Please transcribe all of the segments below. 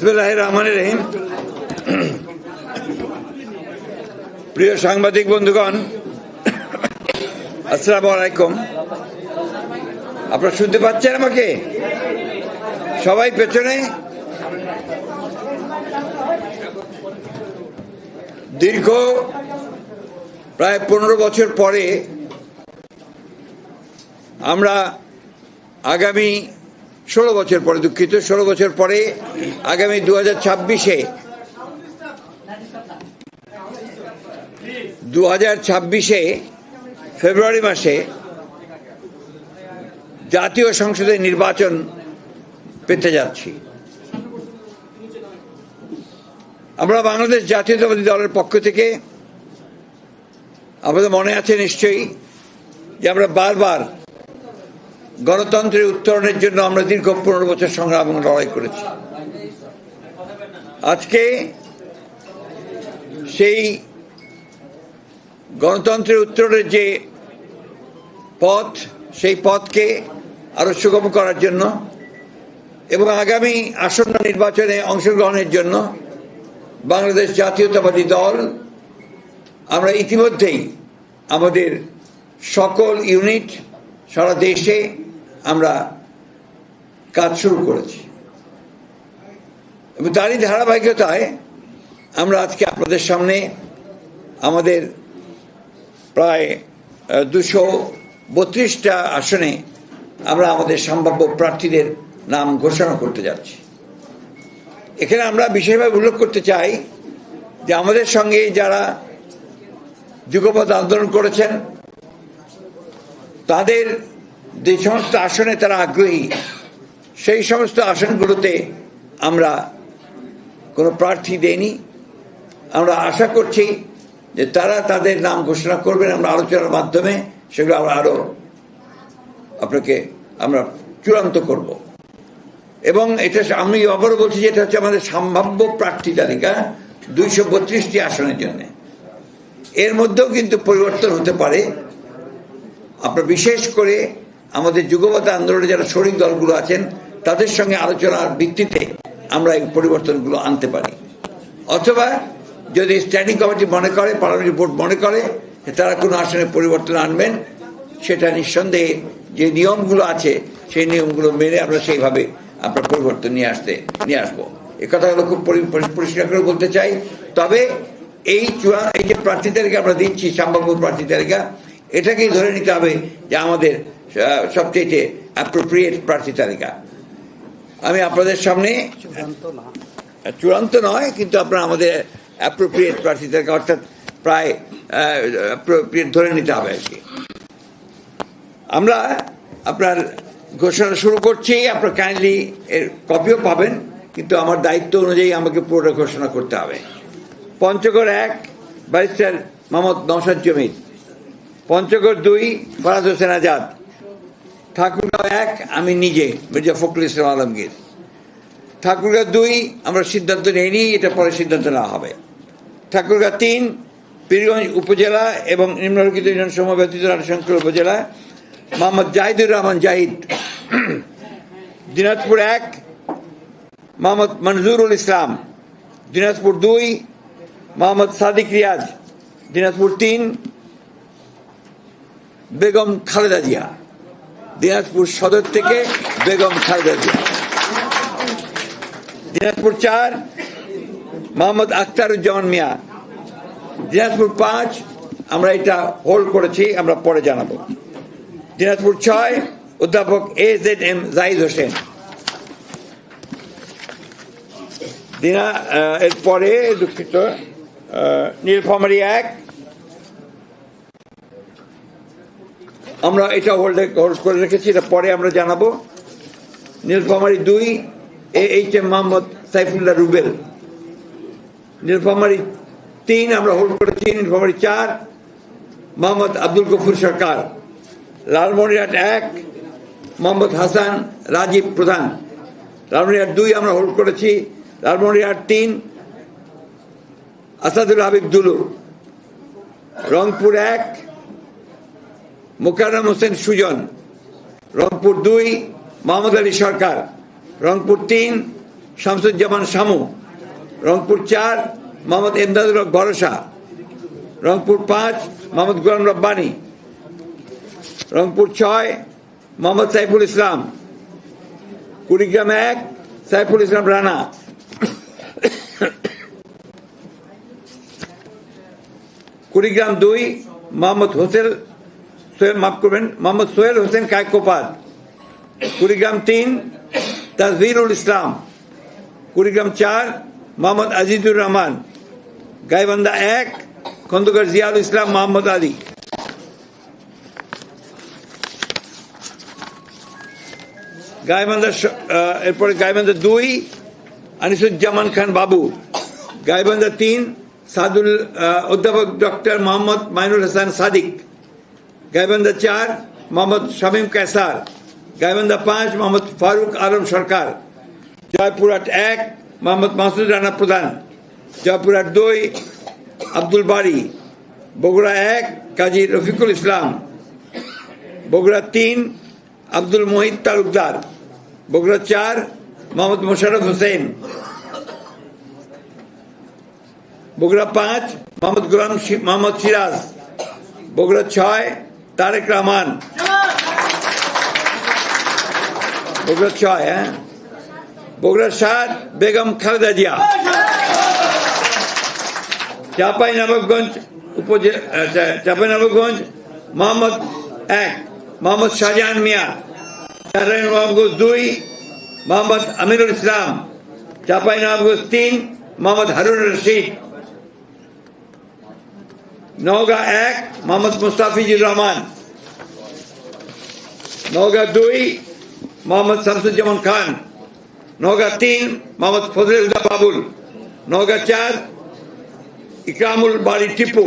বিসমিল্লাহির রহমানির রহিম। প্রিয় সাংবাদিক বন্ধুগণ, আসসালামু আলাইকুম। আপনারা শুনতে পাচ্ছেন আমাকে? সবাই পেছনে। দীর্ঘ প্রায় 15 বছর পরে আমরা আগামী 16 বছর পরে, দুঃখিত, 16 বছর পরে আগামী 2026-এ ফেব্রুয়ারি মাসে জাতীয় সংসদের নির্বাচন পেতে যাচ্ছি। আমরা বাংলাদেশ জাতীয়তাবাদী দলের পক্ষ থেকে, আমাদের মনে আছে নিশ্চয়ই, যে আমরা বারবার গণতন্ত্রের উত্তরণের জন্য আমরা দীর্ঘ 15 বছর সংগ্রাম এবং লড়াই করেছি। আজকে সেই গণতন্ত্রের উত্তরণের যে পথ, সেই পথকে আরো সুগম করার জন্য এবং আগামী আসন্ন নির্বাচনে অংশগ্রহণের জন্য বাংলাদেশ জাতীয়তাবাদী দল আমরা ইতিমধ্যেই আমাদের সকল ইউনিট সারা দেশে আমরা কাজ শুরু করেছি এবং তারই ধারাবাহিকতায় আমরা আজকে আপনাদের সামনে আমাদের প্রায় 232টা আসনে আমরা আমাদের সম্ভাব্য প্রার্থীদের নাম ঘোষণা করতে যাচ্ছি। এখানে আমরা বিশেষভাবে উল্লেখ করতে চাই যে আমাদের সঙ্গে যারা যুগপৎ আন্দোলন করেছেন, তাদের যে সমস্ত আসনে তারা আগ্রহী, সেই সমস্ত আসনগুলোতে আমরা কোনো প্রার্থী দেইনি। আমরা আশা করছি যে তারা তাদের নাম ঘোষণা করবেন, আমরা আলোচনার মাধ্যমে সেগুলো আরো আপনাকে আমরা চূড়ান্ত করব। এবং এটা আমি আবারও বলছি যে এটা হচ্ছে আমাদের সম্ভাব্য প্রার্থী তালিকা 232টি আসনের জন্য। এর মধ্যেও কিন্তু পরিবর্তন হতে পারে। আপনার বিশেষ করে আমাদের যুগপৎ আন্দোলনে যারা শরিক দলগুলো আছেন, তাদের সঙ্গে আলোচনার ভিত্তিতে আমরা এই পরিবর্তনগুলো আনতে পারি। অথবা যদি স্ট্যান্ডিং কমিটি মনে করে, পার্লামেন্টারি বোর্ড মনে করে যে তারা কোনো আসনে পরিবর্তন আনবেন, সেটা নিঃসন্দেহে যে নিয়মগুলো আছে সেই নিয়মগুলো মেনে আমরা সেইভাবে আপনার পরিবর্তন নিয়ে আসবো। এ কথাগুলো খুব পরিষ্কার করে বলতে চাই। তবে এই যে প্রার্থী তালিকা আমরা দিচ্ছি, সম্ভাব্য প্রার্থী তালিকা, এটাকেই ধরে নিতে হবে যে আমাদের সবচেয়ে অ্যাপ্রোপ্রিয়েট প্রার্থী তালিকা। আমি আপনাদের সামনে, চূড়ান্ত নয়, কিন্তু আপনারা আমাদের অ্যাপ্রোপ্রিয়েট প্রার্থী তালিকা, অর্থাৎ প্রায় অ্যাপ্রোপ্রিয়েট ধরে নিতে হবে আর কি। আমরা আপনার ঘোষণা শুরু করছি। আপনার কাইন্ডলি এর কপিও পাবেন, কিন্তু আমার দায়িত্ব অনুযায়ী আমাকে পুরোটা ঘোষণা করতে হবে। পঞ্চগড় 1 ব্যারিস্টার মোহাম্মদ নওশাদ জমির, পঞ্চগড় 2 ফরাজ হোসেন আজাদ, ঠাকুরগাঁও 1 আমি নিজে মির্জা ফখরুল ইসলাম আলমগীর। ঠাকুরগাঁও 2 আমরা সিদ্ধান্ত নেইনি, এটা পরে সিদ্ধান্ত নেওয়া হবে। ঠাকুরগাঁও 3 পীরগঞ্জ উপজেলা এবং নিম্নলিখিত ইউনিয়ন সমূহ ব্যতীত রানীশঙ্কর উপজেলা মোহাম্মদ জাহিদুর রহমান জাহিদ। দিনাজপুর 1 মোহাম্মদ মনজুরুল ইসলাম। দিনাজপুর 2 মোহাম্মদ সাদিক রিয়াজ। দিনাজপুর 3 বেগম খালেদা জিয়া। দিনাজপুর সদর থেকে বেগম খালেদা জিয়া। দিনাজপুর 4 মোহাম্মদ আখতারুজ্জামান মিয়া। দিনাজপুর 5 আমরা এটা হোল্ড করেছি, আমরা পরে জানাবো। দিনাজপুর 6 অধ্যাপক AZM জাহিদ হোসেন। এরপরে দুঃখিত, নীলফামারী 1 আমরা এটা হোল্ড করে রেখেছি, এটা পরে আমরা জানাবো। নীলফামারী 2 AHM মোহাম্মদ সাইফুল্লাহ রুবেল। নীলফামারী 3 আমরা হোল্ড করেছি। নীলফামারী 4 মোহাম্মদ আব্দুল গফুর সরকার। লালমনিরহাট 1 মোহাম্মদ হাসান রাজীব প্রধান। লালমনিরহাট 2 আমরা হোল্ড করেছি। লালমনিরহাট 3 আসাদুল হাবিব দুলু। রংপুর 1 মোকাররম হোসেন সুজন। রংপুর 2 মোহাম্মদ আলী সরকার। রংপুর 3 শামসুজ্জামান শামু। রংপুর 4 মোহাম্মদ এমদাদুল হক ভরসা। রংপুর 5 মোহাম্মদ গোলাম রব্বানী। রংপুর 6 মোহাম্মদ সাইফুল ইসলাম। কুড়িগ্রাম 1 সাইফুল ইসলাম রানা। কুড়িগ্রাম 2 মোহাম্মদ মোহাম্মদ সোহেল হোসেন কায়কোপাদ। কুড়িগ্রাম 3 তাজভিরুল ইসলাম। কুড়িগ্রাম 4 মোহাম্মদ আজিজুর রহমান। গাইবান্ধা 1 খন্দকার জিয়াউল ইসলাম মোহাম্মদ আলী। এরপরে গাইবান্ধা 2 আনিসুজ্জামান খান বাবু। গাইবান্ধা 3 অধ্যাপক ডক্টর মোহাম্মদ মাইনুল হাসান সাদিক। গাইবান্ধা 4 মোহাম্মদ শামীম কায়সার। গাইবান্ধা 5 মোহাম্মদ ফারুক আলম সরকার। জয়পুরহাট 1 মোহাম্মদ মাসুদ রানা প্রধান। জয়পুরহাট 2 আব্দুল বারী। বগুড়া 1 কাজী রফিকুল ইসলাম। বগুড়া 3 আব্দুল মোহিত তালুকদার। বগুড়া 4 মোহাম্মদ মোশাররফ হোসেন। বগুড়া 5 মোহাম্মদ সিরাজ। বগুড়া 6 তারেক রহমান। বগুড়া 6 বগুড়া 7 বেগম খালেদা জিয়া। চাঁপাইনবাবগঞ্জ মোহাম্মদ 1 মোহাম্মদ শাহজাহান মিয়া। চাঁপাইনবাবগঞ্জ 2 মোহাম্মদ আমিনুল ইসলাম। চাঁপাইনবাবগঞ্জ 3 মোহাম্মদ হারুন রশিদ। নওগাঁ 1 মোহাম্মদ মুস্তাফিজুর রহমান। নওগাঁ 2 মোহাম্মদ শামসুজ্জামান খান। নওগাঁ 3 মোহাম্মদ ফজলে হুদা বাবুল। নওগাঁ 4 ইকরামুল বাড়ি টিপু।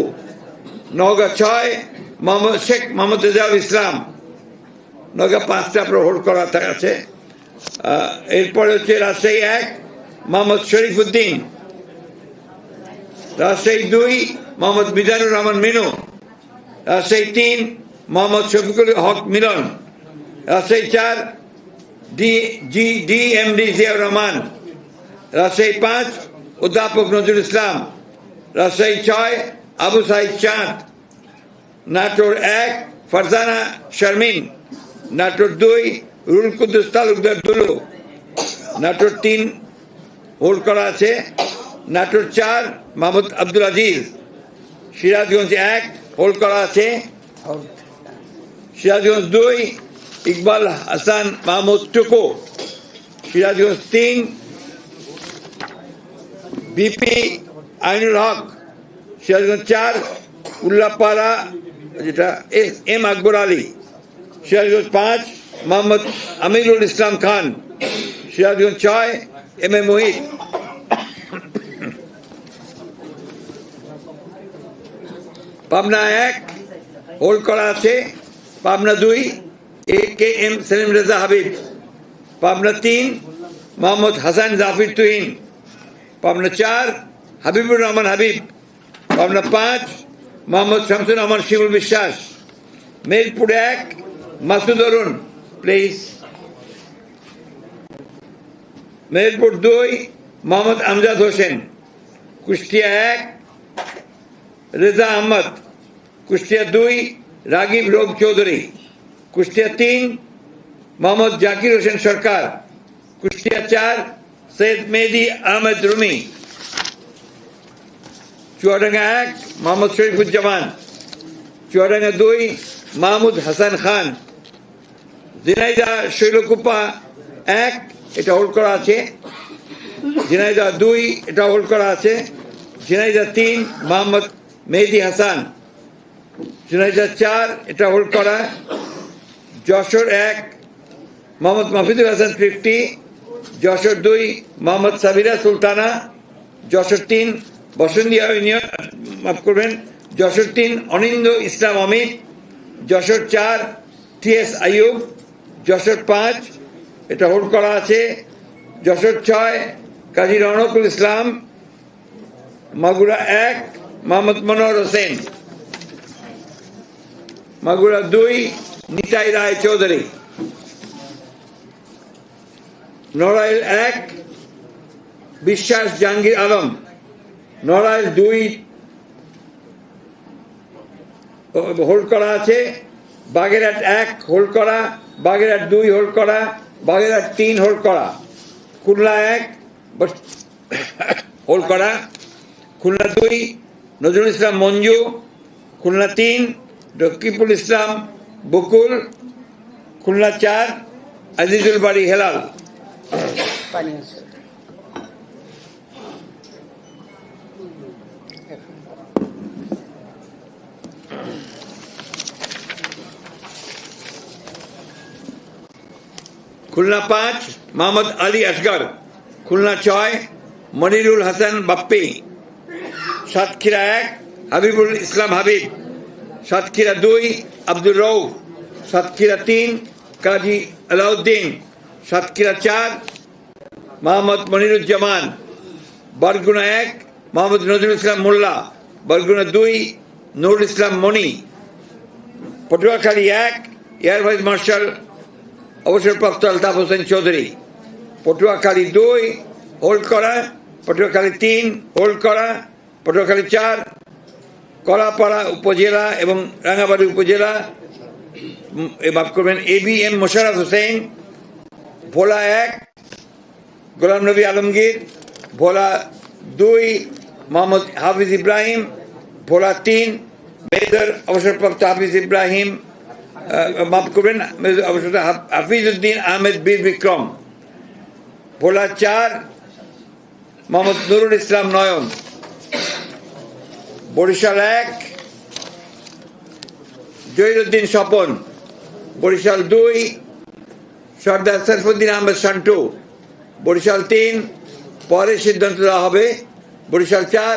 নওগাঁ 6 শেখ মোহাম্মদ রেজাউল ইসলাম। নওগাঁ 5টা হোল্ড করা আছে। এরপরে হচ্ছে রাজশাহী 1 মোহাম্মদ শরীফুদ্দিন। রাজশাহী 2 মোহাম্মদ মিজানুর রহমান মিনু। রাজশাহী 3 মোহাম্মদ শফিকুল হক মিলন। রাজশাহী 4 ডিএমডি জিয়াউর রহমান। রাজশাহী 5 অধ্যাপক নজরুল ইসলাম। রাজশাহী 6 আবু সাইদ চাঁদ। নাটোর 1 ফারজানা শারমিন। নাটোর 2 রুল কুদ্দুস তালুকদার দুলু। নাটোর 3 হোল্ড করা আছে। নাটোর 4 মোহাম্মদ আব্দুল আজিজ। সিরাজগঞ্জ 1 হোল্ড করা আছে। সিরাজগঞ্জ 2 ইকবাল হাসান মাহমুদ টুকু। সিরাজগঞ্জ 3 বিপি আইনুল হক। সিরাজগঞ্জ 4 উল্লাপাড়া যেটা M Akbar Ali. Sirajganj 5 Mohammad Amirul Islam Khan. Sirajganj 6 M A Mohit. Pabna 1 hold করা আছে। পাবনা 2 এ K M Selim Reza Habib. Pabna 3 Mohammad Hasan Zafir Tuhin. Pabna 4 Habibur Rahman Habib. Pabna 5 Mohammad Shamsur Rahman Shimul Biswas. Meherpur 1 Masud Arun please. Meherpur 2 Mohammad Amjad Hossain. Kushtia 1 Reza Ahmad. Kushtia 2 Ragib রোগ চৌধুরী। কুষ্টিয়া 3 মোহাম্মদ জাকির হোসেন সরকার। কুষ্টিয়া 4 সৈয়দ মেহেদি আহমেদ রুমি। চুয়াডাঙ্গা 1 মোহাম্মদ শরীফুজ্জামান। চুয়াডাঙ্গা 2 মাহমুদ হাসান খান। ঝিনাইদহ শৈলকুপা 1 এটা হোল্ড করা আছে। ঝিনাইদহ 2 এটা হোল্ড করা আছে। ঝিনাইদহ 3 মোহাম্মদ মেহেদি হাসান। ঝিনাইদহ 4 এটা হোল্ড করা। যশোর 1 মোহাম্মদ মাহফুজুল হাসান 50। যশোর 2 মোহাম্মদ সাবিরা সুলতানা। যশোর 3 বসন্তিয়া ইউনিয়ন মাফ করবেন। যশোর 3 অনিন্দ ইসলাম অমিত। যশোর 4 টিএস আইয়ুব। যশোর 5 এটা হোল্ড করা আছে। যশোর 6 কাজী রওনকুল ইসলাম। মাগুরা 1 মোহাম্মদ মনোহর হোসেন। মাগুরা 2 নিতাই রায় চৌধুরী। নড়াইল 1 বিশ্বাস জাহাঙ্গীর আলম, নড়াইল 2 হোল্ড করা আছে, বাগেরহাট 1 হোল্ড করা, বাগেরহাট 2 হোল্ড করা, বাগেরহাট 3 হোল্ড করা, খুলনা 1 হোল্ড করা, খুলনা 2 নজরুল ইসলাম মঞ্জু, খুলনা 3 রকিবুল ইসলাম বকুল, খুলনা 4 আজিজুল বাড়ি হেলাল। খুলনা 5 মোহাম্মদ আলী আসগর, খুলনা 6 মনিরুল হাসান বাপ্পি, সাতক্ষীরা 1 হাবিবুল ইসলাম হাবিব, সাতক্ষীরা 2 আব্দুর রউফ, সাতক্ষীরা 3 কাজী আলাউদ্দিন, সাতক্ষীরা 4 মোহাম্মদ মনিরুজ্জামান, বরগুনা 1 মোহাম্মদ নজরুল ইসলাম মোল্লা, বরগুনা 2 নুরুল ইসলাম মনি, পটুয়াখালী 1 এয়ার ভাইস মার্শাল অবসরপ্রাপ্ত আলতাফ হোসেন চৌধুরী, পটুয়াখালী 2 হোল্ড করা, পটুয়াখালী 3 হোল্ড করা, পটুয়াখালী 4 কলাপাড়া উপজেলা এবং রাঙ্গাবাড়ি উপজেলা মাফ করবেন ABM মোশাররফ হোসেন, ভোলা 1 গোলাম নবী আলমগীর, ভোলা 2 মোহাম্মদ হাফিজ ইব্রাহিম, ভোলা 3 মেজর অবসরপ্রাপ্ত হাফিজ ইব্রাহিম মাফ করবেন হাফিজউদ্দিন আহমেদ বীর বিক্রম, ভোলা 4 মোহাম্মদ নুরুল ইসলাম নয়ন, বরিশাল 1 জহিরুদ্দিন স্বপন, বরিশাল 2 সর্দার সরফুদ্দিন আহমেদ সন্টু, বরিশাল 3 পরে সিদ্ধান্ত দেওয়া হবে, বরিশাল 4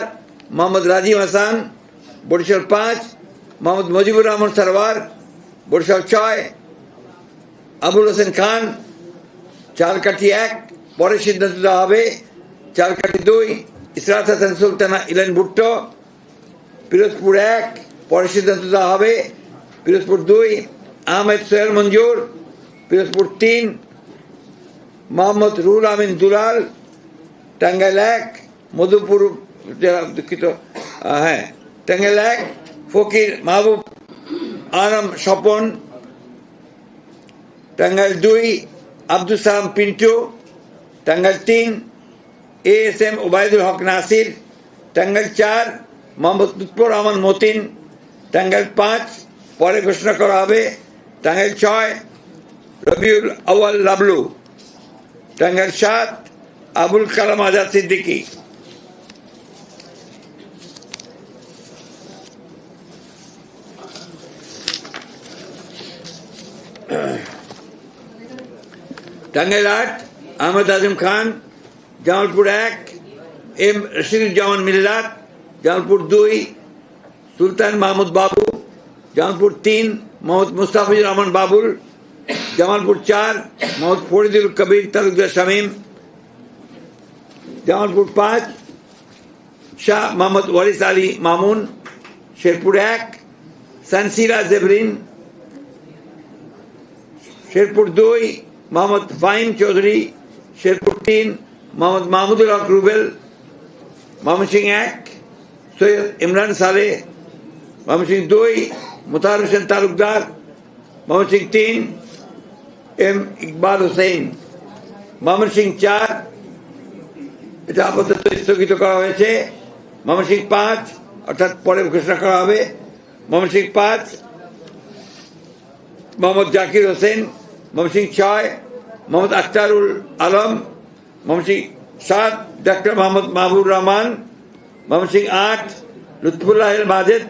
মোহাম্মদ রাজিম হাসান, বরিশাল 5 মোহাম্মদ মুজিবুর রহমান সরওয়ার, বরিশাল 6 আবুল হোসেন খান, চালকাঠি 1 পরে সিদ্ধান্ত দেওয়া হবে, চালকাঠি 2 ইসরাত হাসান সুলতানা ইলেন ভুট্টো, পিরোজপুর 1 পরে সিদ্ধান্ত দেওয়া হবে, পিরোজপুর 2 আহমেদ সোহেল মঞ্জুর, পিরোজপুর 3 মোহাম্মদ রুহুল আমিন দুলাল, টাঙ্গাইল 1 মধুপুর দুঃখিত টাঙ্গাইল 1 ফকির মাহবুব আলম স্বপন, টাঙ্গাইল 2 আব্দুল সালাম পিন্টু, টাঙ্গাইল 3 ASM ওবায়দুল হক নাসির, টাঙ্গাইল 4 মোহাম্মদ লুৎফর রহমান মতিন, টাঙ্গাইল 5 পরে ঘোষণা করা হবে, টাঙ্গাইল 6 রবিউল আউয়াল লাবলু, টাঙ্গাইল 7 আবুল কালাম আজাদ সিদ্দিকী, টাঙ্গাইল 8 আহমেদ আজম খান, জামালপুর 1 M রশিদুজ্জামান মিল্লাত, জামালপুর 2 সুলতান মাহমুদ বাবু, জামালপুর 3 মোহাম্মদ মুস্তাফিজুর রহমান বাবুল, জামালপুর 4 মোহাম্মদ ফরিদুল কবির তালুকদার শামীম, জামালপুর 5 শাহ মোহাম্মদ ওয়ারিস আলী মামুন, শেরপুর 1 সানসিরা জেবরিন, শেরপুর 2 মোহাম্মদ ফাহিম চৌধুরী, শেরপুর 3 মোহাম্মদ মাহমুদুল হক রুবেল, ময়মনসিংহ 1 সৈয়দ ইমরান সালেহ, ময়মনসিংহ 2 মোতাহার হোসেন তালুকদার, ময়মনসিংহ 3 M ইকবাল হোসেন, ময়মনসিংহ 4 এটা আপাতত স্থগিত করা হয়েছে, ময়মনসিংহ 5 অর্থাৎ পরে ঘোষণা করা হবে, ময়মনসিংহ 5 মোহাম্মদ জাকির হোসেন, ময়মনসিংহ 6 মোহাম্মদ আখতারুল আলম, ময়মনসিংহ 7 ডক্টর মোহাম্মদ মাহবুব রহমান, ময়মনসিংহ 8 লুৎফুল্লাহ মাজেদ,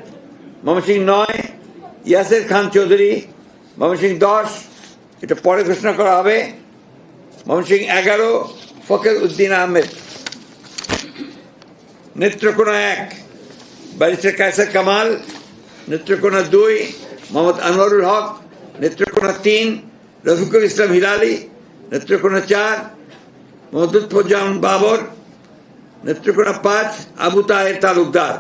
ময়মনসিংহ 9 ইয়াসের খান চৌধুরী, ময়মনসিংহ 10 এটা পরে ঘোষণা করা হবে, ময়মনসিংহ 11 ফখর উদ্দিন আহমেদ, নেত্রকোনা 1 ব্যারিস্টার কায়সার কামাল, নেত্রকোনা 2 মোহাম্মদ আনোয়ারুল হক, নেত্রকোনা 3 রফিকুল ইসলাম হিলালি, নেত্রকোনা 4 মোহাম্মদ লুৎফুজ্জামান বাবর, নেত্রকোনা 5 আবু তাহের তালুকদার,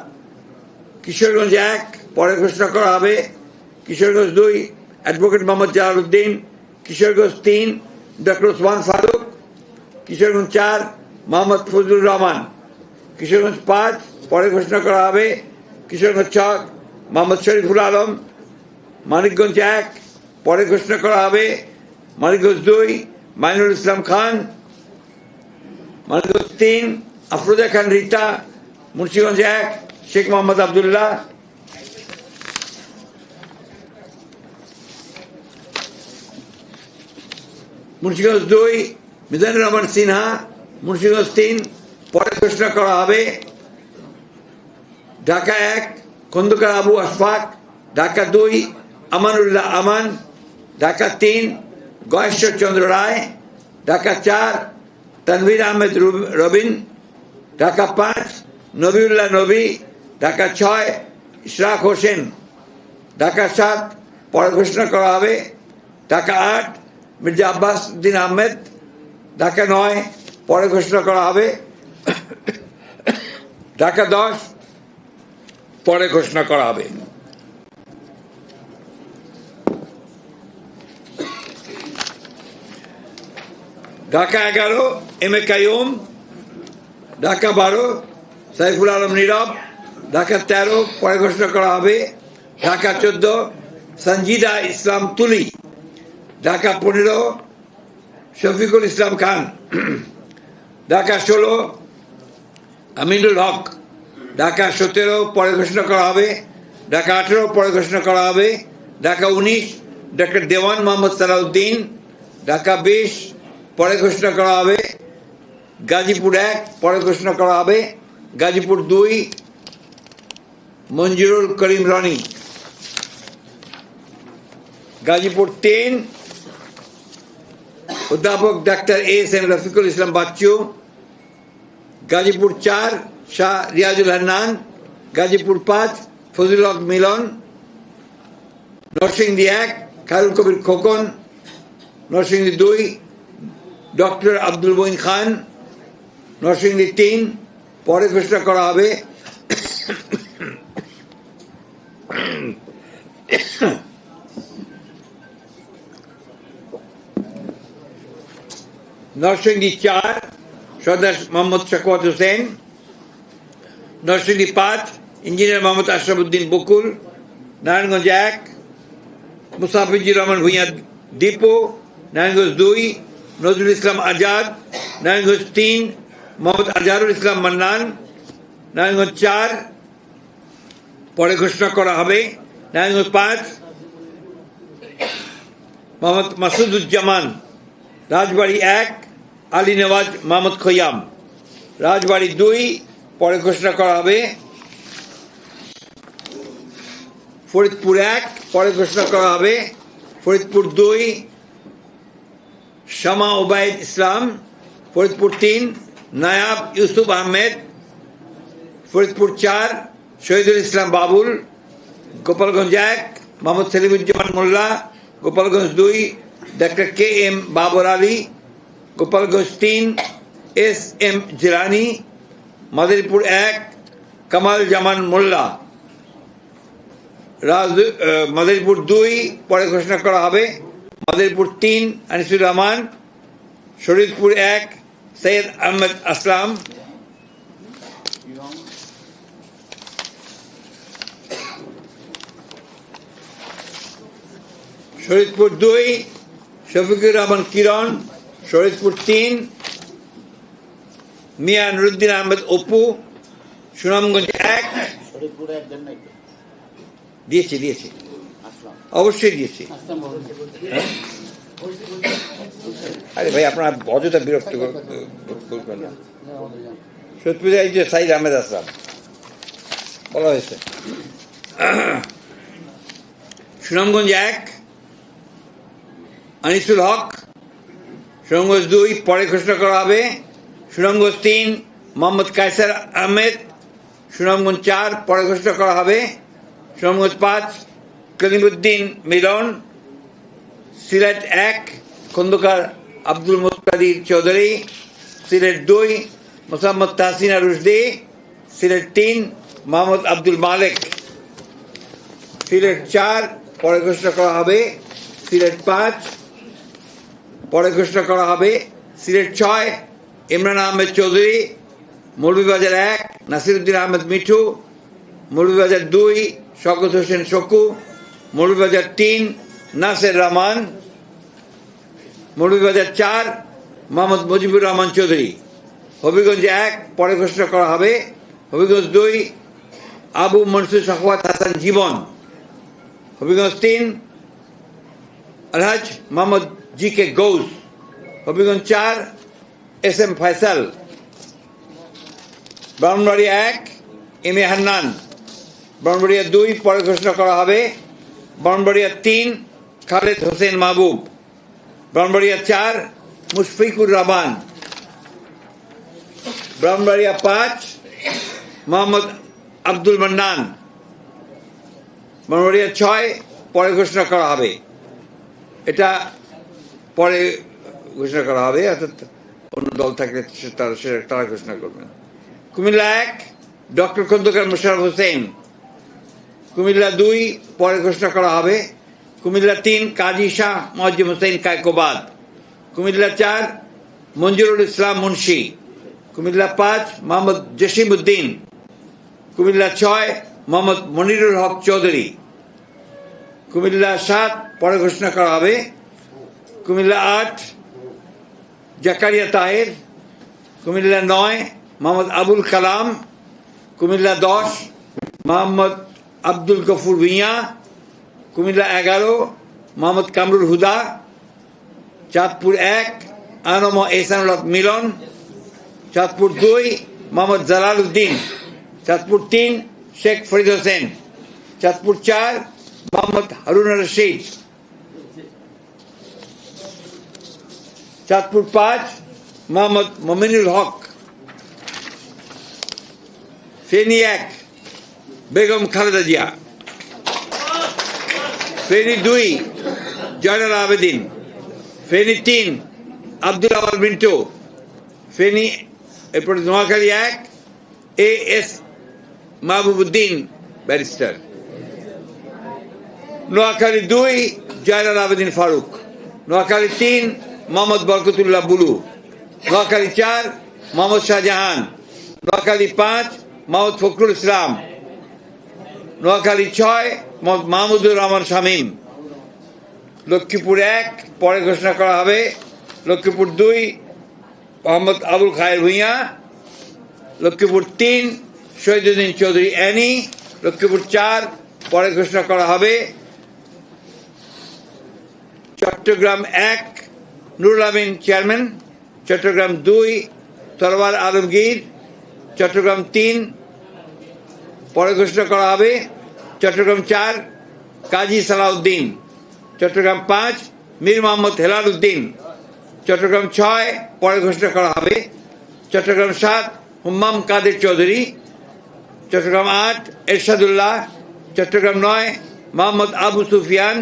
কিশোরগঞ্জ 1 পরে ঘোষণা করা হবে, কিশোরগঞ্জ 2 অ্যাডভোকেট মোহাম্মদ জালালউদ্দিন, কিশোরগঞ্জ 3 ডক্টর ওসমান ফারুক, কিশোরগঞ্জ 4 মোহাম্মদ ফজলুর রহমান। কিশোরগঞ্জ 5 পরে ঘোষণা করা হবে কিশোরগঞ্জ 6 মোহাম্মদ শরীফুল আলম। মানিকগঞ্জ 1 পরে ঘোষণা করা হবে মানিকগঞ্জ 2 মাইনুল ইসলাম খান। মানিকগঞ্জ 3 আফরোজা খান রিতা। মুন্সিগঞ্জ 1 শেখ মোহাম্মদ আবদুল্লাহ। মুন্সিগঞ্জ 2 মিজানুর রহমান সিনহা। মুন্সিগঞ্জ 3 পরে ঘোষণা করা হবে। ঢাকা 1 খন্দকার আবু আশফাক। ঢাকা 2 আমানুল্লাহ আমান। ঢাকা 3 গয়েশ্বর চন্দ্র রায়। ঢাকা 4 তানভীর আহমেদ রবিন। ঢাকা 5 নবিউল্লাহ নবী। ঢাকা 6 ইশরাক হোসেন। ঢাকা 7 পরে ঘোষণা করা হবে। ঢাকা 8 মির্জা আব্বাস উদ্দিন আহমেদ। ঢাকা 9 পরে ঘোষণা করা হবে। ঢাকা 10 পরে ঘোষণা করা হবে। Dhaka 11 M A Qayyum. ঢাকা 12 সাইফুল আলম নীরব। ঢাকা 13 পরে ঘোষণা করা হবে। ঢাকা 14 সঞ্জিদা ইসলাম তুলি। ঢাকা 15 শফিকুল ইসলাম খান। ঢাকা 16 আমিনুল হক। ঢাকা 17 পরে ঘোষণা করা হবে। ঢাকা 18 পরে ঘোষণা করা হবে। ঢাকা 19 ডক্টর দেওয়ান মোহাম্মদ সালাউদ্দিন। ঢাকা 20 পরে ঘোষণা করা হবে। গাজীপুর 1 পরে ঘোষণা করা হবে। গাজীপুর 2 মঞ্জুরুল করিম রনি। গাজীপুর 3 অধ্যাপক doctor S M Rafiqul Islam Bachchu. Gazipur 4 Shah Riazul Hannan. Gazipur 5 Fazlul হক মিলন। নরসিংদী 1 খায়রুল কবির খোকন। নরসিংদী 2 ডক্টর আব্দুল মঈন খান। নরসিংদী 3 পরে ঘোষণা করা হবে। নরসিংদী 4 সর্দার মোহাম্মদ শাকওয়াত হোসেন। নরসিংদী 5 ইঞ্জিনিয়ার মোহাম্মদ আশরাফুদ্দিন বকুল। নারায়ণগঞ্জ 1 মুসাফিজুর রহমান ভূঁইয়া দীপু। নারায়ণগঞ্জ 2 নজরুল ইসলাম আজাদ। নারায়ণগঞ্জ 3 মোহাম্মদ আজহারুল ইসলাম মান্নান। নারায়ণগঞ্জ 4 পরে ঘোষণা করা হবে। নারায়ণগঞ্জ 5 মোহাম্মদ মাসুদুজ্জামান। রাজবাড়ী 1 আলী নওয়াজ মোহাম্মদ খৈয়াম। রাজবাড়ী 2 পরে ঘোষণা করা হবে। ফরিদপুর 1 পরে ঘোষণা করা হবে। Faridpur 2 Shama Obaid Islam. Faridpur 3 Nayab Yusuf Ahmed. Faridpur 4 Shahidul Islam Babul. Gopalganj 1 Mohammad Selimuzzaman Molla. Gopalganj 2 doctor K M Babar Ali. Gopalganj 3 S M Jilani. Madaripur 1 Kamal Zaman Molla. Madaripur 2 পরে ঘোষণা করা হবে। মাদারীপুর 3 আনিসুর রহমান। শরীয়তপুর 1 সৈয়দ আহমেদ আসলাম। শরীয়তপুর 2 শফিকুর রহমান কিরণ। শরীয়তপুর 3 মিয়া নুরুদ্দিন আহমেদ অপু। সুনামগঞ্জ 1 দিয়েছি অবশ্যই দিয়েছি। আরে ভাই আপনার অযথা বিরক্ত করবেন না। সত্যি এই যে সাইদ আহমেদ আসলাম বলা হয়েছে। সুনামগঞ্জ 1 আনিসুল হক। সুনামগঞ্জ 2 পরে ঘোষণা করা হবে। সুনামগঞ্জ 3 মোহাম্মদ কায়সার আহমেদ। সুনামগঞ্জ 4 পরে ঘোষণা করা হবে। সুনামগঞ্জ 5 কলিমুদ্দিন মিলন। সিলেট 1 খন্দকার আব্দুল মুত্তাদির চৌধুরী। সিলেট 2 মোসাম্মদ তাহসিনা রুশদি। সিলেট 3 মোহাম্মদ আব্দুল মালেক। সিলেট 4 পরে ঘোষণা করা হবে। সিলেট 5 পরে ঘোষণা করা হবে। সিলেট 6 ইমরান আহমেদ চৌধুরী, মৌলভীবাজার 1 নাসিরুদ্দিন আহমেদ মিঠু, মৌলভীবাজার 2 শওকত হোসেন শকু, মৌলভীবাজার 3 নাসের রহমান, মৌলভীবাজার 4 মোহাম্মদ মুজিবুর রহমান চৌধুরী। হবিগঞ্জ 1 পরে ঘোষণা করা হবে। Habiganj 2 Abu Mansur Sakhawat Hasan Jibon. Habiganj 3 Alhaj Mohammad G K Gaus. Habiganj 4 S M Faisal. Brahmanbaria 1 M A Hannan. Brahmanbaria 2 পরে ঘোষণা করা হবে। ব্রাহ্মণবাড়িয়া 3 খালেদ হোসেন মাহবুব। ব্রাহ্মণবাড়িয়া 4 মুশফিকুর রহমান। ব্রাহ্মণবাড়িয়া 5 মোহাম্মদ আব্দুল মান্নান। ব্রাহ্মণবাড়িয়া 6 পরে ঘোষণা করা হবে। এটা পরে ঘোষণা করা হবে, অর্থাৎ অন্য দল থাকলে তারা ঘোষণা করবে। কুমিল্লা 1 ডক্টর খন্দকার মোশাররফ হোসেন। কুমিল্লা 2 পরে ঘোষণা করা হবে। কুমিল্লা 3 কাজী শাহ মুয়াজ্জম হোসেন কায়কোবাদ। কুমিল্লা 4 মঞ্জুরুল ইসলাম মুন্সি। কুমিল্লা 5 মোহাম্মদ জসিম উদ্দিন। কুমিল্লা 6 মোহাম্মদ মনিরুল হক চৌধুরী। কুমিল্লা 7 পরে ঘোষণা করা হবে। কুমিল্লা 8 জাকারিয়া তাহের। কুমিল্লা 9 মোহাম্মদ আবুল কালাম। কুমিল্লা 10 মোহাম্মদ আব্দুল গফুর ভুঁইয়া। কুমিল্লা 11 মোহাম্মদ কামরুল হুদা। চাঁদপুর 1 আনম এহসানুল হক মিলন। চাঁদপুর 2 মোহাম্মদ জালাল উদ্দিন। চাঁদপুর 3 শেখ ফরিদ হোসেন। চাঁদপুর 4 মোহাম্মদ হারুন রশিদ। চাঁদপুর 5 মোহাম্মদ মমিনুল হক। ফেনী 1 বেগম খালেদা জিয়া। ফেনী 2 জয়নাল আবেদিন। ফেনী 3 আব্দুল আওয়াল মিন্টু। ফেনী এরপরে Noakhali 1 A S Mahbubuddin barrister. Noakhali 2 Joynal Abedin Faruk. Noakhali 3 Mohammad Barkatullah Bulu. Noakhali 4 Mohammad Shahjahan. Noakhali 5 Mohammad Fakhrul Islam. Noakhali 6 Mohammad Mahmudur Rahman Shamim. Lakshmipur 1 পরে ঘোষণা করা হবে। লক্ষ্মীপুর 2 মোহাম্মদ আবুল খায়ের ভুঁইয়া। লক্ষ্মীপুর 3 শহীদুদ্দিন চৌধুরী অ্যানি। লক্ষ্মীপুর 4 পরে ঘোষণা করা হবে। চট্টগ্রাম 1 নুরুল আমিন চেয়ারম্যান। চট্টগ্রাম 2 তরওয়ার আলমগীর। চট্টগ্রাম 3 পরে ঘোষণা করা হবে। চট্টগ্রাম 4 কাজী সালাউদ্দিন। চট্টগ্রাম 5 মীর মোহাম্মদ হেলাল উদ্দিন। চট্টগ্রাম 6 পরে ঘোষণা করা হবে। চট্টগ্রাম 7 হুম্মাম কাদের চৌধুরী। চট্টগ্রাম 8 এরশাদুল্লাহ। চট্টগ্রাম 9 মোহাম্মদ আবু সুফিয়ান।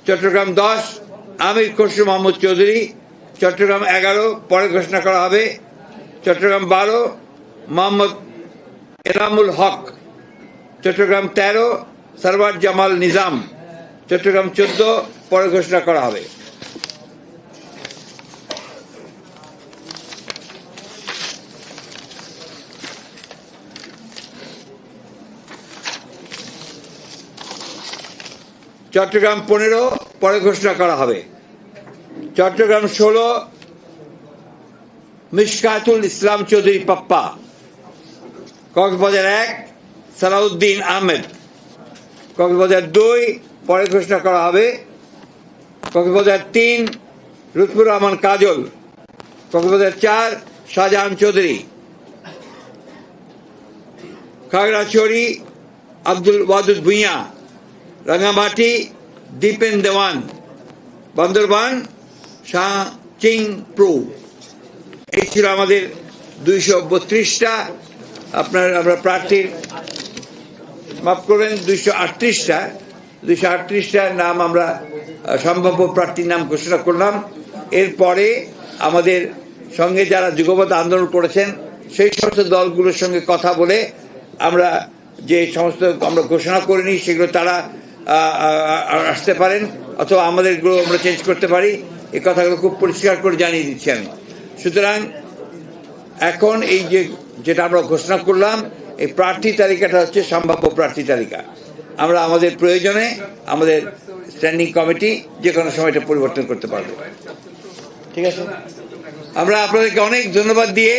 চট্টগ্রাম 10 আমির খসরু মাহমুদ চৌধুরী। চট্টগ্রাম 11 পরে ঘোষণা করা হবে। চট্টগ্রাম 12 মোহাম্মদ এনামুল হক। চট্টগ্রাম 13 সরওয়ার জামাল নিজাম। চট্টগ্রাম 14 পরে ঘোষণা করা হবে। চট্টগ্রাম 15 পরে ঘোষণা করা হবে। চট্টগ্রাম 16 মিশকাতুল ইসলাম চৌধুরী পাপ্পা। কক্সবাজার 1 সালাউদ্দিন আহমেদ। কক্সবাজার 2 পরে ঘোষণা করা হবে। কক্সবাজার 3 লুৎফুর রহমান কাজল। কক্সবাজার 4 শাহজাহান চৌধুরী। খাগড়াছড়ি আব্দুল ওয়াদুদ ভুঁইয়া। রাঙ্গামাটি দীপেন দেওয়ান। বান্দরবান শাহ চিং প্রু। এই ছিল আমাদের 232টা আমরা প্রার্থীর, মাফ করবেন 238টা নাম আমরা সম্ভাব্য প্রার্থীর নাম ঘোষণা করলাম। এরপরে আমাদের সঙ্গে যারা যুগপৎ আন্দোলন করেছেন সেই সমস্ত দলগুলোর সঙ্গে কথা বলে আমরা যে সমস্ত আমরা ঘোষণা করিনি সেগুলো তারা আসতে পারেন, অথবা আমাদেরগুলো আমরা চেঞ্জ করতে পারি। এই কথাগুলো খুব পরিষ্কার করে জানিয়ে দিচ্ছি আমি। সুতরাং এখন এই যেটা আমরা ঘোষণা করলাম, এই প্রার্থী তালিকাটা হচ্ছে সম্ভাব্য প্রার্থী তালিকা। আমরা আমাদের প্রয়োজনে আমাদের স্ট্যান্ডিং কমিটি যে কোনো সময় এটা পরিবর্তন করতে পারবে। ঠিক আছে, আমরা আপনাদেরকে অনেক ধন্যবাদ দিয়ে,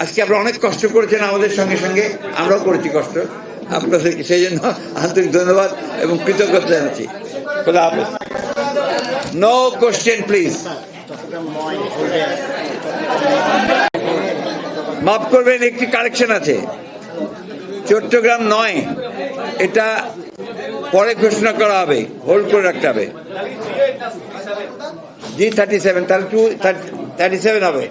আজকে আপনারা অনেক কষ্ট করেছেন আমাদের সঙ্গে সঙ্গে, আমরাও করেছি কষ্ট, আপনাদেরকে সেই জন্য আন্তরিক ধন্যবাদ এবং কৃতজ্ঞতা জানাচ্ছি। খোদা হাফেজ। No question please. মাফ করবেন, একটি কারেকশন আছে, চট্টগ্রাম 9, এটা পরে ঘোষণা করা হবে, হোল্ড করে রাখতে হবে। জি 37, তাহলে 37 হবে।